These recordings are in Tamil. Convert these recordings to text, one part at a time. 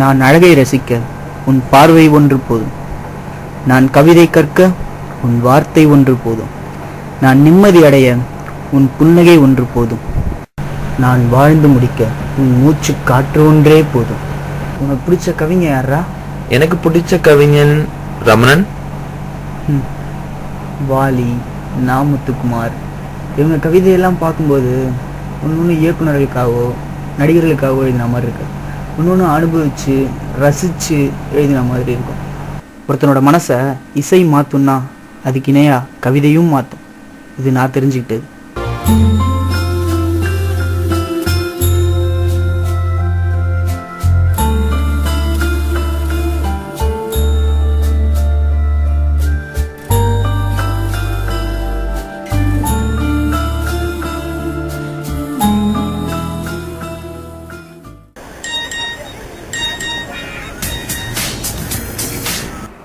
நான் அழகை ரசிக்க உன் பார்வை ஒன்று போதும். நான் கவிதை கற்க உன் வார்த்தை ஒன்று போதும். நான் நிம்மதி அடைய உன் புன்னகை ஒன்று போதும். நான் வாழ்ந்து முடிக்க உன் மூச்சு காற்று ஒன்றே போதும். உனக்கு பிடிச்ச கவிஞர் யாரா? எனக்கு பிடிச்ச கவிஞன் ரமணன், வாலி, நாமுத்துக்குமார். இவங்க கவிதையெல்லாம் பார்க்கும்போது ஒன்று இயக்குநர்களுக்காகவோ நடிகர்களுக்காகவோ எழுதின மாதிரி இருக்கு. ஒன்று அனுபவித்து ரசித்து எழுதின மாதிரி இருக்கும். ஒருத்தனோட மனசை இசை மாற்றும்னா அதுக்கு இணையாக கவிதையும் மாற்றும். இது நான் தெரிஞ்சுக்கிட்டது.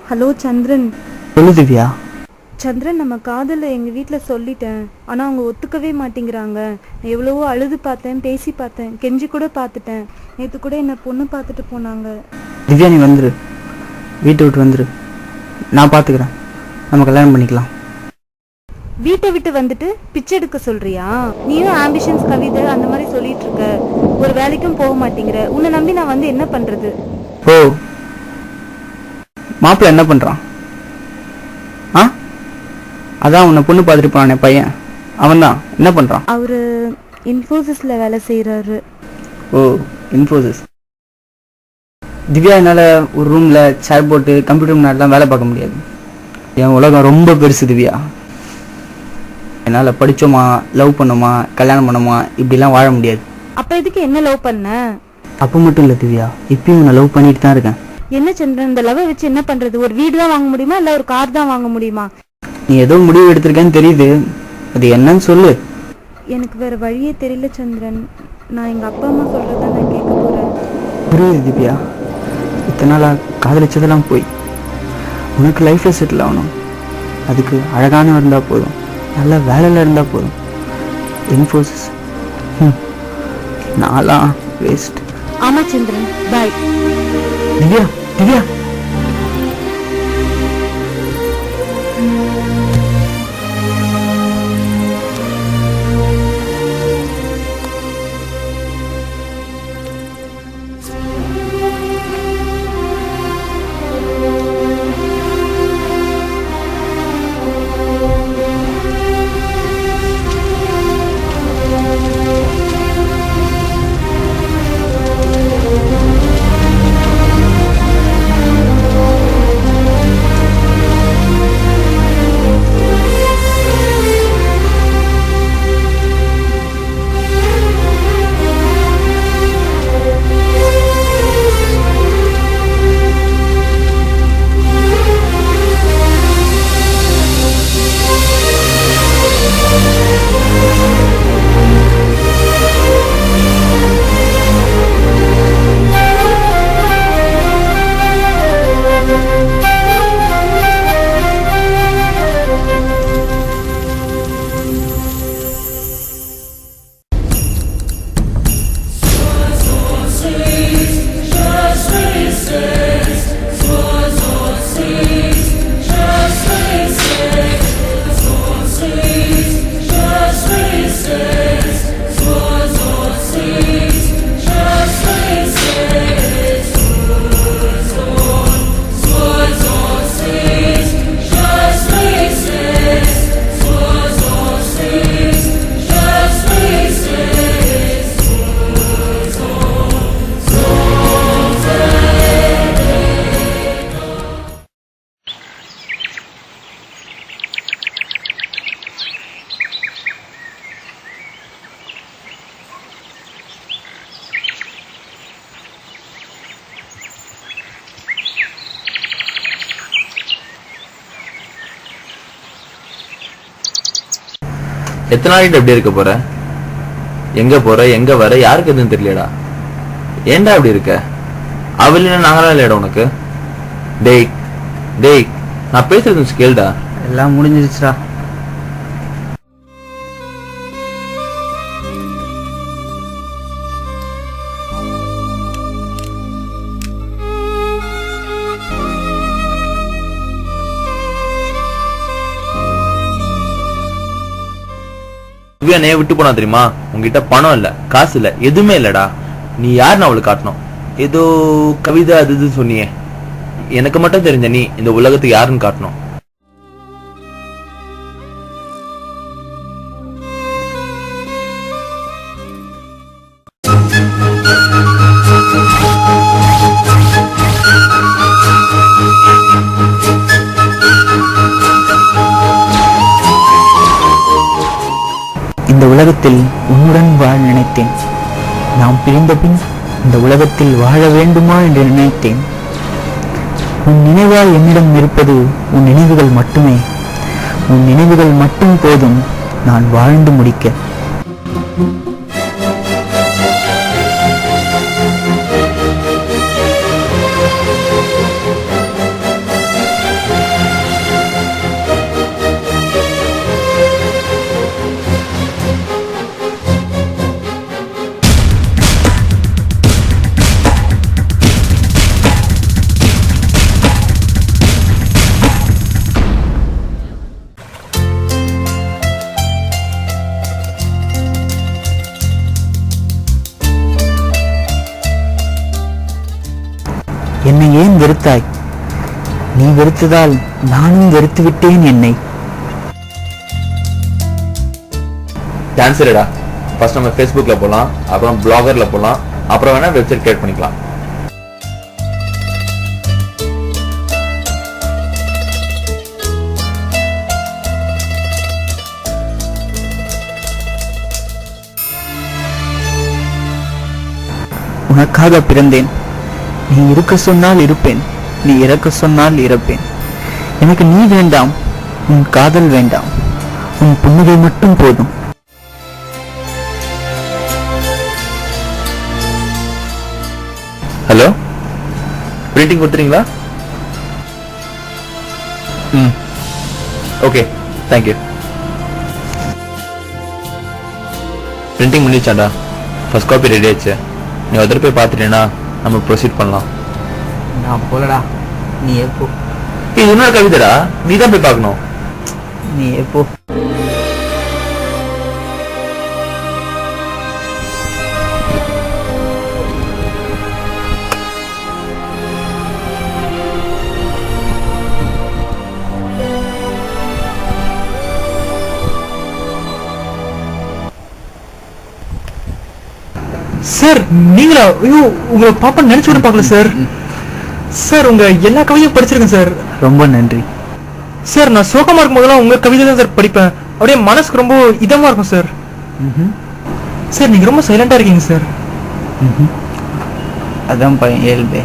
ஹலோ சந்திரன். சொல்லு திவ்யா. சந்திரன், நம்ம காதலை எங்கள் வீட்டில் சொல்லிட்டேன். ஆனால் அவங்க ஒத்துக்கவே மாட்டேங்கிறாங்க. நான் எவ்வளவோ அழுது பார்த்தேன், பேசி பார்த்தேன், கெஞ்சி கூட பார்த்துட்டேன். நேற்று கூட என்னை பொண்ணு பார்த்துட்டு போனாங்க. திவ்யா, நீ வந்துரு, வீட்டை விட்டு வந்துரு. நான் பார்த்துக்கிறேன், நம்ம கல்யாணம் பண்ணிக்கலாம். வீட்டை விட்டு வந்துட்டு பிச்சை எடுக்க சொல்றியா? நீயும் ஆம்பிஷன்ஸ் கவிதை அந்த மாதிரி சொல்லிட்டு இருக்க. ஒரு வேலைக்கும் போக மாட்டேங்கிற. உன்னை நம்பி நான் வந்து என்ன பண்றது? ஓ, மாப்பிள்ள என்ன பண்றான்? அதான் உன்னை பொண்ணு பார்த்துட்டு போனானே பையன், அவன் தான் என்ன பண்றான்? அவரு இன்ஃபோசிஸ்ல வேலை செய்யறாரு. ஓ, இன்ஃபோசிஸ். திவ்யா, என்னால ஒரு ரூம்ல சேர் போட்டு கம்ப்யூட்டர் முன்னாடிலாம் வேலை பார்க்க முடியாது. என் உலகம் ரொம்ப பெருசு திவ்யா. என்னால் படித்தோமா, லவ் பண்ணோமா, கல்யாணம் பண்ணோமா இப்படிலாம் வாழ முடியாது. அப்ப எதுக்கு என்ன லவ் பண்ண? அப்போ மட்டும் இல்லை திவ்யா, இப்பயும் நான் லவ் பண்ணிட்டு தான் இருக்கேன். என்ன சந்திரன், இந்த லவ் வச்சு என்ன பண்றது? ஒரு வீடு தான் வாங்க முடியுமா, இல்ல ஒரு கார் தான் வாங்க முடியுமா? நீ ஏதோ முடிவு எடுத்திருக்கேன்னு தெரியுது, அது என்னன்னு சொல்லு. எனக்கு வேற வழியே தெரியல சந்திரன். நான் எங்க அப்பா அம்மா சொல்றத நான் கேட்க போறேன். புரியுது திவ்யா, இத்தனை நாளா காதலிச்சதெல்லாம் போய் உனக்கு லைஃப்ல செட்டில் ஆகணும். அதுக்கு அழகான இருந்தா போதும், நல்ல வேலையில இருந்தா போதும். இன்ஃபோசிஸ் நான்லாம் வேஸ்ட். ஆமா சந்திரன், பாய். திவ்யா, திவ்யா. எத்தனை நாளைக்கு எப்படி இருக்க போற? எங்க போற, எங்க வர, யாருக்கு எதுவும் தெரியலடா. ஏன்டா அப்படி இருக்க? அவளினா நாங்களாம் இல்லையடா உனக்கு. டேய் டேய், நான் பேசுறது கேளுடா. எல்லாம் முடிஞ்சிருச்சுடா. என்னைய விட்டு போனா தெரியுமா? உங்ககிட்ட பணம் இல்ல, காசு இல்ல, எதுவுமே இல்லடா. நீ யாருன்னு அவளுக்கு காட்டணும். ஏதோ கவிதை அது இதுன்னு சொன்னியே, எனக்கு மட்டும் தெரிஞ்ச நீ இந்த உலகத்துக்கு யாருன்னு காட்டணும். இந்த உலகத்தில் உன்னுடன் வாழ நினைத்தேன். நாம் பிரிந்த பின் இந்த உலகத்தில் வாழ வேண்டுமா என்று நினைத்தேன். உன் நினைவால் என்னிடம் இருப்பது உன் நினைவுகள் மட்டுமே. உன் நினைவுகள் மட்டும் போதும் நான் வாழ்ந்து முடிக்க. என்னை ஏன் வெறுத்தாய்? நீ வெறுத்ததால் நானும் வெறுத்து விட்டேன் என்னை. டான்ஸரடா, ஃபர்ஸ்ட் நம்ம ஃபேஸ்புக்ல போலாம், அப்புறம் பிளாகர்ல போலாம், அப்புறம் வேணா வெப்சைட் கிரியேட் பண்ணிக்கலாம். உனக்காக பிறந்தேன். நீ இருக்க சொன்னால் இருப்பேன், நீ இறக்க சொன்னால் இறப்பேன். எனக்கு நீ வேண்டாம், உன் காதல் வேண்டாம், உன் புன்னகை மட்டும் போதும். ஹலோ, பிரிண்டிங் கொடுத்துறீங்களா? Okay, thank you. பிரிண்டிங் முடிச்சாண்டா, ஃபர்ஸ்ட் காப்பி ரெடி ஆயிடுச்சு. நீ ஒருத்தர் போய் பார்த்துட்டேன்னா நம்ம ப்ரொசீட் பண்ணலாம். நான் போலடா, நீ எப்போ? இது இன்னொரு கவிதைடா, நீ தான் போய் பார்க்கணும். நீ எப்போ? சார் நீங்களா? ஐயோ, உங்களை பாப்பா நினைச்சு கூட பார்க்கல சார். சார் உங்க எல்லா கவிதையும் படிச்சிருக்கேன் சார். ரொம்ப நன்றி சார். நான் சோகமா இருக்கும் போதெல்லாம் உங்க கவிதை தான் சார் படிப்பேன். அப்படியே மனசுக்கு ரொம்ப இதமா இருக்கும் சார். சார் நீங்க ரொம்ப சைலண்டா இருக்கீங்க சார். அதான் பையன் இயல்பே.